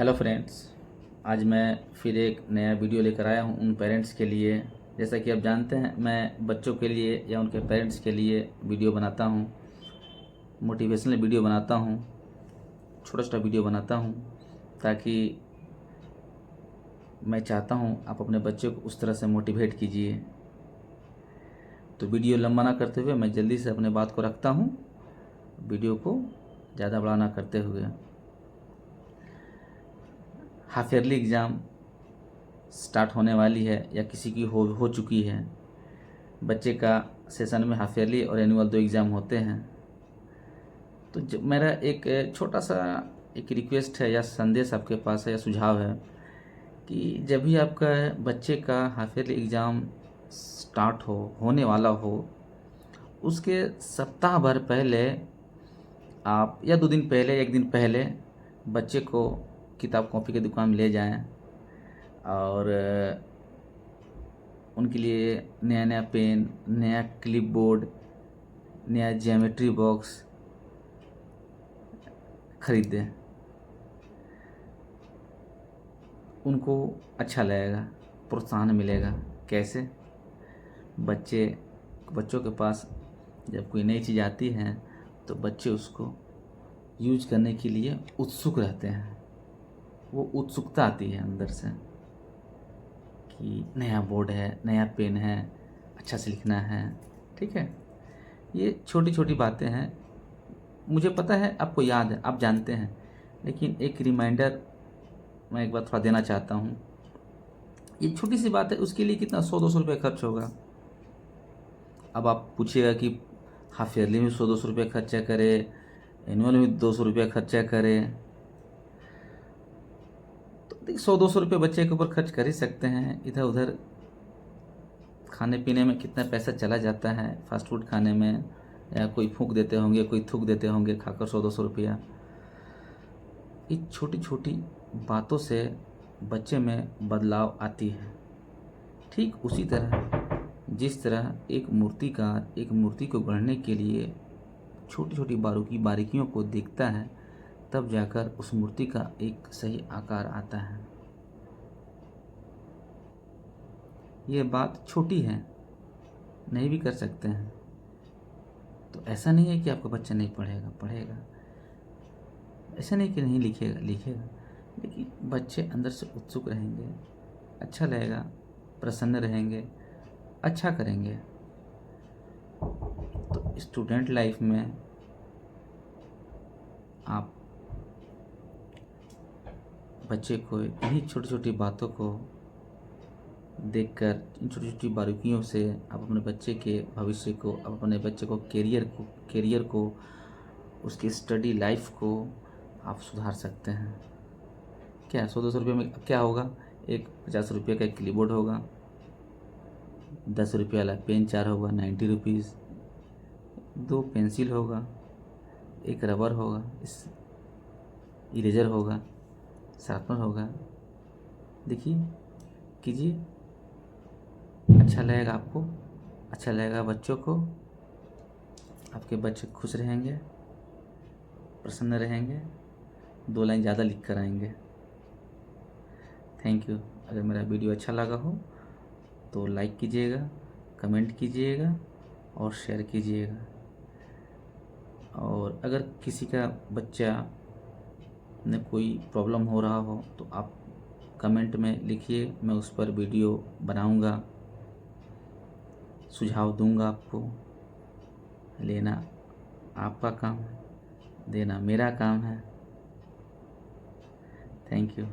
Hello friends, आज मैं फिर एक नया वीडियो लेकर आया हूँ उन पेरेंट्स के लिए। जैसा कि आप जानते हैं, मैं बच्चों के लिए या उनके पेरेंट्स के लिए वीडियो बनाता हूँ, मोटिवेशनल वीडियो बनाता हूँ, छोटा छोटा वीडियो बनाता हूँ, ताकि मैं चाहता हूँ आप अपने बच्चे को उस तरह से मोटिवेट कीजिए। तो वीडियो लंबा ना करते हुए मैं जल्दी से अपने बात को रखता हूँ, वीडियो को ज़्यादा बड़ा ना करते हुए। हाफ ईयरली एग्ज़ाम स्टार्ट होने वाली है या किसी की हो चुकी है। बच्चे का सेशन में हाफ ईयरली और एनुअल 2 एग्ज़ाम होते हैं। तो मेरा एक छोटा सा एक रिक्वेस्ट है या संदेश आपके पास है या सुझाव है कि जब भी आपका बच्चे का हाफ ईयरली एग्ज़ाम स्टार्ट होने वाला हो, उसके सप्ताह भर पहले आप या 2 दिन पहले, 1 दिन पहले बच्चे को किताब कॉपी की दुकान ले जाएं और उनके लिए नया नया पेन, नया क्लिप बोर्ड, नया ज्योमेट्री बॉक्स खरीदें। उनको अच्छा लगेगा, प्रोत्साहन मिलेगा। कैसे? बच्चों के पास जब कोई नई चीज़ आती है तो बच्चे उसको यूज करने के लिए उत्सुक रहते हैं। वो उत्सुकता आती है अंदर से कि नया बोर्ड है, नया पेन है, अच्छा से लिखना है। ठीक है, ये छोटी छोटी बातें हैं, मुझे पता है आपको याद है, आप जानते हैं, लेकिन एक रिमाइंडर मैं एक बार थोड़ा देना चाहता हूँ। ये छोटी सी बात है, उसके लिए कितना 100-200 रुपये खर्च होगा। अब आप पूछिएगा कि हाफ ईयरली में 100-200 रुपये खर्चा करे, एनुअल में 200 रुपया खर्चा करे, तो देखिए 100-200 रुपये बच्चे के ऊपर खर्च कर ही सकते हैं। इधर उधर खाने पीने में कितना पैसा चला जाता है, फास्ट फूड खाने में, या कोई फूंक देते होंगे, कोई थूक देते होंगे खाकर 100-200 रुपया। इन छोटी छोटी बातों से बच्चे में बदलाव आती है। ठीक उसी तरह जिस तरह एक मूर्तिकार एक मूर्ति को गढ़ने के लिए छोटी छोटी बारीकियों को देखता है, तब जाकर उस मूर्ति का एक सही आकार आता है। ये बात छोटी है, नहीं भी कर सकते हैं, तो ऐसा नहीं है कि आपका बच्चा नहीं पढ़ेगा। ऐसा नहीं कि नहीं लिखेगा, लेकिन बच्चे अंदर से उत्सुक रहेंगे, अच्छा लगेगा, प्रसन्न रहेंगे, अच्छा करेंगे। तो स्टूडेंट लाइफ में आप बच्चे को इन्हीं छोटी छोटी बातों को देखकर, इन छोटी छोटी बारीकियों से आप अपने बच्चे के भविष्य को, आप अपने बच्चे को कैरियर को, उसकी स्टडी लाइफ को आप सुधार सकते हैं। क्या 100-200 रुपये में क्या होगा? एक 50 रुपये का एक कीबोर्ड होगा, 10 रुपये वाला पेन 4 होगा 90 रुपीज़, 2 पेंसिल होगा, एक रबर होगा, इरेजर होगा, शार्पनर होगा। देखिए, कीजिए, अच्छा लगेगा आपको, अच्छा लगेगा बच्चों को, आपके बच्चे खुश रहेंगे, प्रसन्न रहेंगे, 2 लाइन ज़्यादा लिख कर आएंगे। Thank you. अगर मेरा वीडियो अच्छा लगा हो तो लाइक कीजिएगा, कमेंट कीजिएगा और शेयर कीजिएगा। और अगर किसी का बच्चा ने कोई प्रॉब्लम हो रहा हो तो आप कमेंट में लिखिए, मैं उस पर वीडियो बनाऊंगा, सुझाव दूंगा आपको। लेना आपका काम है, देना मेरा काम है। Thank you.